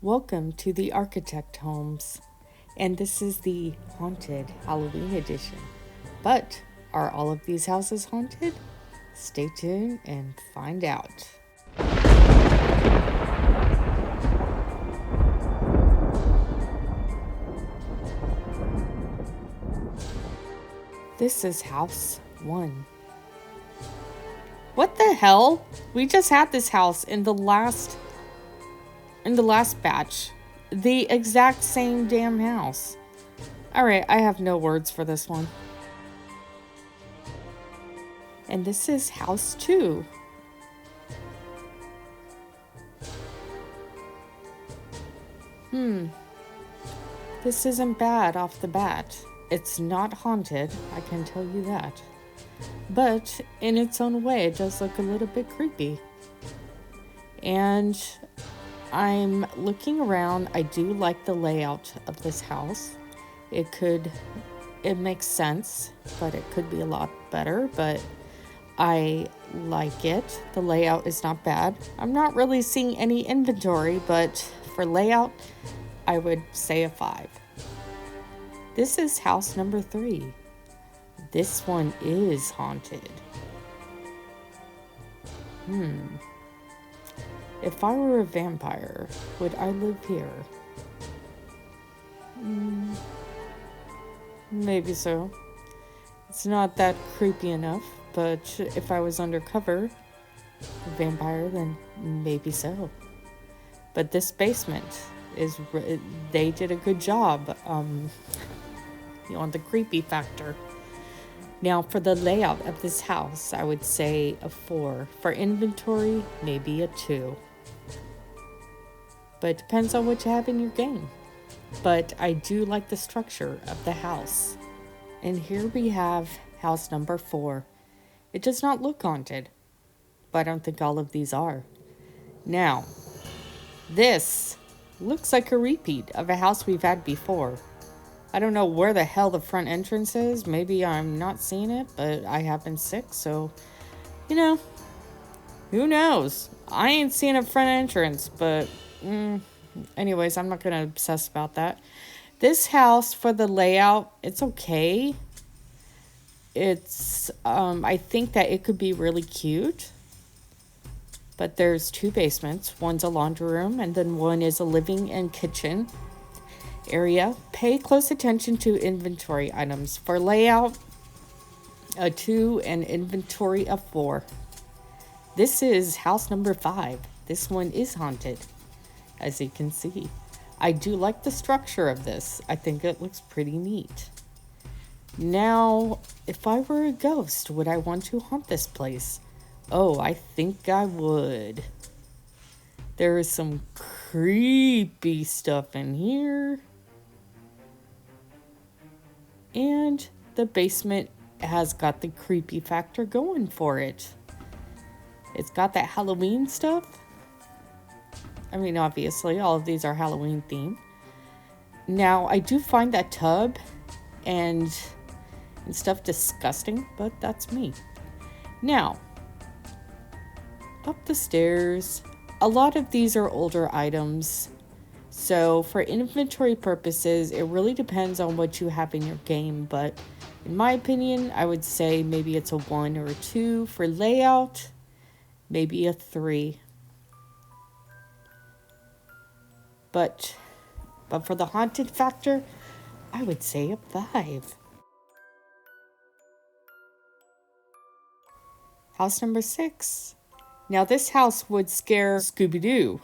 Welcome to the Architect Homes, and this is the Haunted Halloween Edition. But are all of these houses haunted? Stay tuned and find out. This is House 1. What the hell? We just had this house in the last batch. The exact same damn house. Alright, I have no words for this one. And this is House 2. This isn't bad off the bat. It's not haunted, I can tell you that. But in its own way, it does look a little bit creepy. And I'm looking around. I do like the layout of this house. It makes sense, but it could be a lot better. But I like it. The layout is not bad. I'm not really seeing any inventory, but for layout, I would say a 5. This is house number 3. This one is haunted. If I were a vampire, would I live here? Maybe so. It's not that creepy enough, but if I was undercover, a vampire, then maybe so. But this basement they did a good job on the creepy factor. Now, for the layout of this house, I would say a 4. For inventory, maybe a 2. But it depends on what you have in your game. But I do like the structure of the house. And here we have house number 4. It does not look haunted, but I don't think all of these are. Now, this looks like a repeat of a house we've had before. I don't know where the hell the front entrance is. Maybe I'm not seeing it, but I have been sick, so, who knows? I ain't seeing a front entrance, but, anyways, I'm not going to obsess about that. This house, for the layout, it's okay. It's, I think that it could be really cute. But there's 2 basements. One's a laundry room, and then one is a living and kitchen area. Pay close attention to inventory items. For layout, a 2 and inventory of 4. This is house number 5. This one is haunted, as you can see. I do like the structure of this. I think it looks pretty neat. Now, if I were a ghost, would I want to haunt this place? Oh, I think I would. There is some creepy stuff in here. And the basement has got the creepy factor going for it. It's got that Halloween stuff. I mean, obviously, all of these are Halloween themed. Now, I do find that tub and stuff disgusting, but that's me. Now, up the stairs. A lot of these are older items. So for inventory purposes, it really depends on what you have in your game. But in my opinion, I would say maybe it's a 1 or a 2. For layout, maybe a 3. But for the haunted factor, I would say a 5. House number 6. Now this house would scare Scooby-Doo.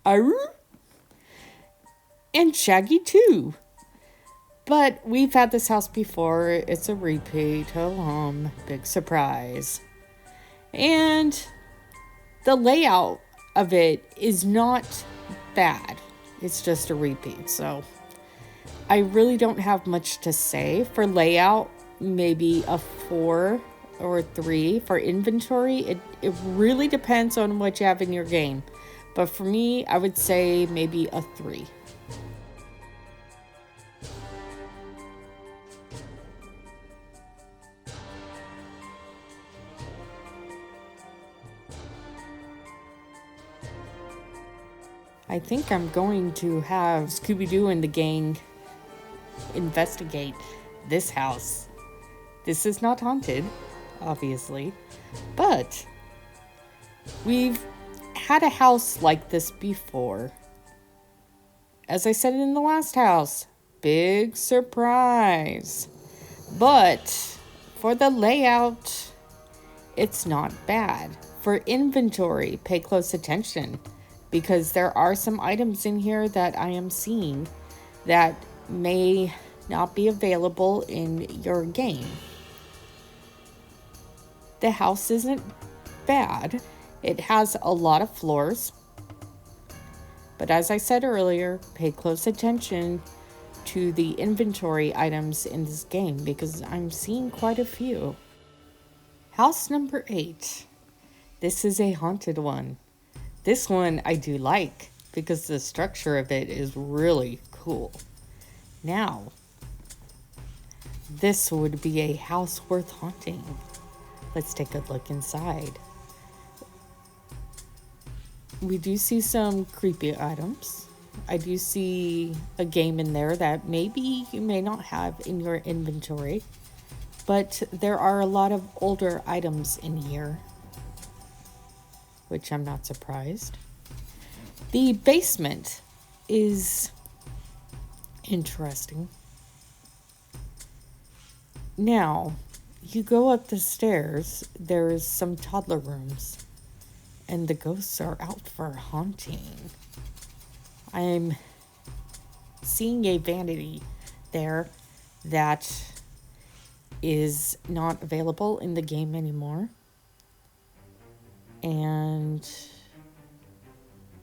Arr! And Shaggy too. But we've had this house before. It's a repeat. Oh, big surprise. And the layout of it is not bad. It's just a repeat. So I really don't have much to say. For layout, maybe a 4 or a 3. For inventory, it really depends on what you have in your game. But for me, I would say maybe a 3. I think I'm going to have Scooby-Doo and the gang investigate this house. This is not haunted, obviously, but we've had a house like this before. As I said in the last house, big surprise. But for the layout, it's not bad. For inventory, pay close attention because there are some items in here that I am seeing that may not be available in your game. The house isn't bad. It has a lot of floors. But as I said earlier, pay close attention to the inventory items in this game because I'm seeing quite a few. House number 8. This is a haunted one. This one I do like because the structure of it is really cool. Now, this would be a house worth haunting. Let's take a look inside. We do see some creepy items. I do see a game in there that maybe you may not have in your inventory, but there are a lot of older items in here, which I'm not surprised. The basement is interesting. Now, you go up the stairs, there's some toddler rooms, and the ghosts are out for haunting. I'm seeing a vanity there that is not available in the game anymore. And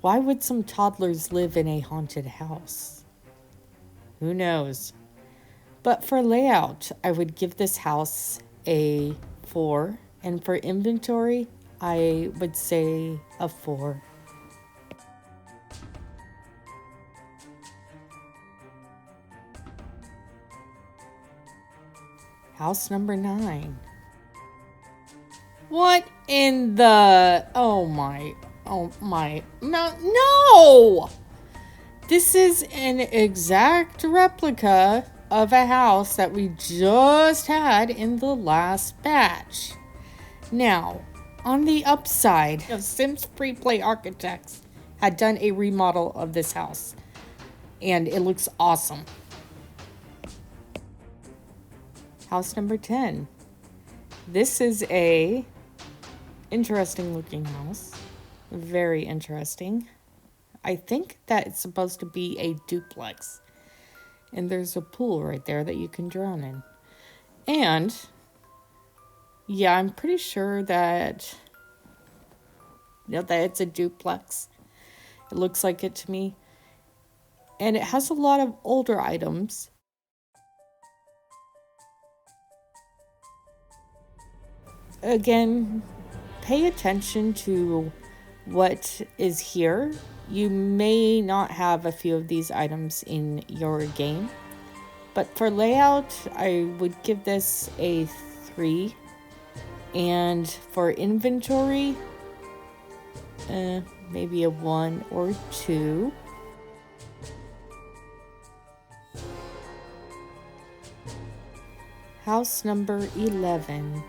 why would some toddlers live in a haunted house? Who knows? But for layout, I would give this house a 4. And for inventory, I would say a 4. House number 9. What in the... Oh my... No! This is an exact replica of a house that we just had in the last batch. Now, on the upside, Sims Freeplay Architects had done a remodel of this house, and it looks awesome. House number 10. This is a interesting looking house. Very interesting. I think that it's supposed to be a duplex. And there's a pool right there that you can drown in. And yeah, I'm pretty sure that that it's a duplex. It looks like it to me. And it has a lot of older items. Again, pay attention to what is here. You may not have a few of these items in your game, but for layout, I would give this a 3. And for inventory, maybe a 1 or 2. House number 11.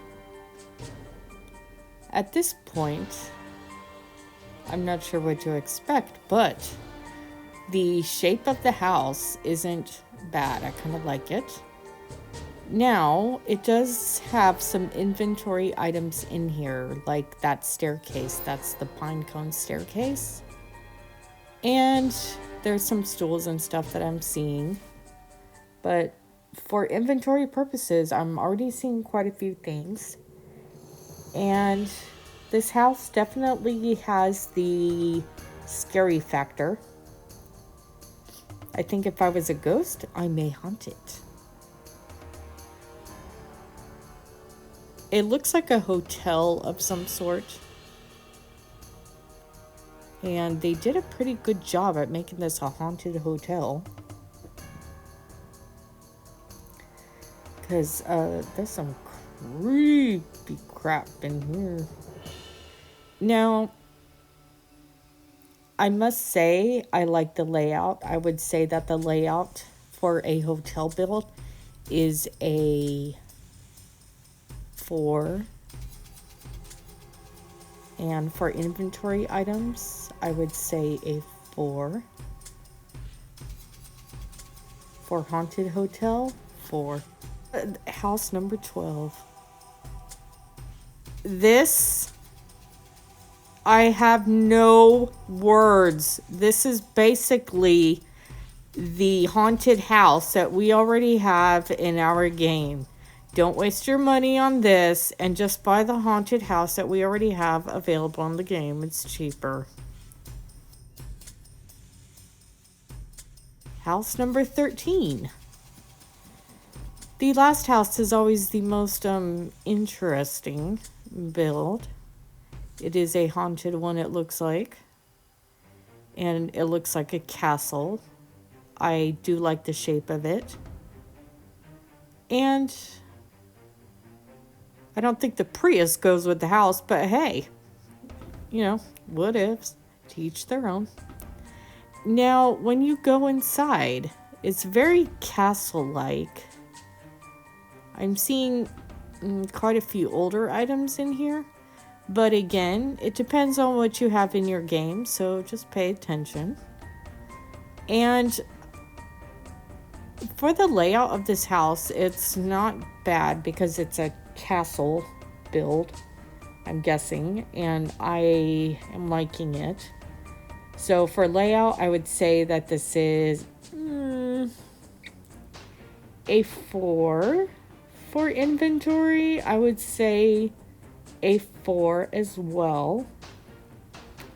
At this point, I'm not sure what to expect, but the shape of the house isn't bad. I kind of like it. Now, it does have some inventory items in here, like that staircase. That's the pine cone staircase. And there's some stools and stuff that I'm seeing. But for inventory purposes, I'm already seeing quite a few things. And this house definitely has the scary factor. I think if I was a ghost, I may haunt it. It looks like a hotel of some sort. And they did a pretty good job at making this a haunted hotel. Because there's some creepy crap in here. Now, I must say I like the layout. I would say that the layout for a hotel build is a 4. And for inventory items, I would say a 4. For haunted hotel, 4. House number 12. This, I have no words. This is basically the haunted house that we already have in our game. Don't waste your money on this and just buy the haunted house that we already have available in the game. It's cheaper. House number 13. The last house is always the most interesting build. It is a haunted one, it looks like. And it looks like a castle. I do like the shape of it. And I don't think the Prius goes with the house, but hey, you know, what ifs? To each their own. Now, when you go inside, it's very castle-like. I'm seeing quite a few older items in here. But again, it depends on what you have in your game, so just pay attention. And for the layout of this house, it's not bad because it's a castle build, I'm guessing, and I am liking it. So for layout, I would say that this is a 4. For inventory, I would say a 4 as well.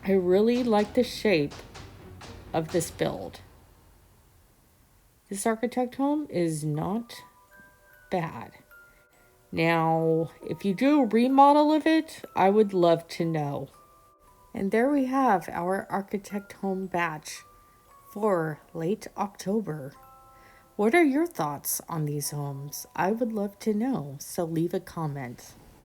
I really like the shape of this build. This architect home is not bad. Now, if you do a remodel of it, I would love to know. And there we have our architect home batch for late October. What are your thoughts on these homes? I would love to know, so leave a comment.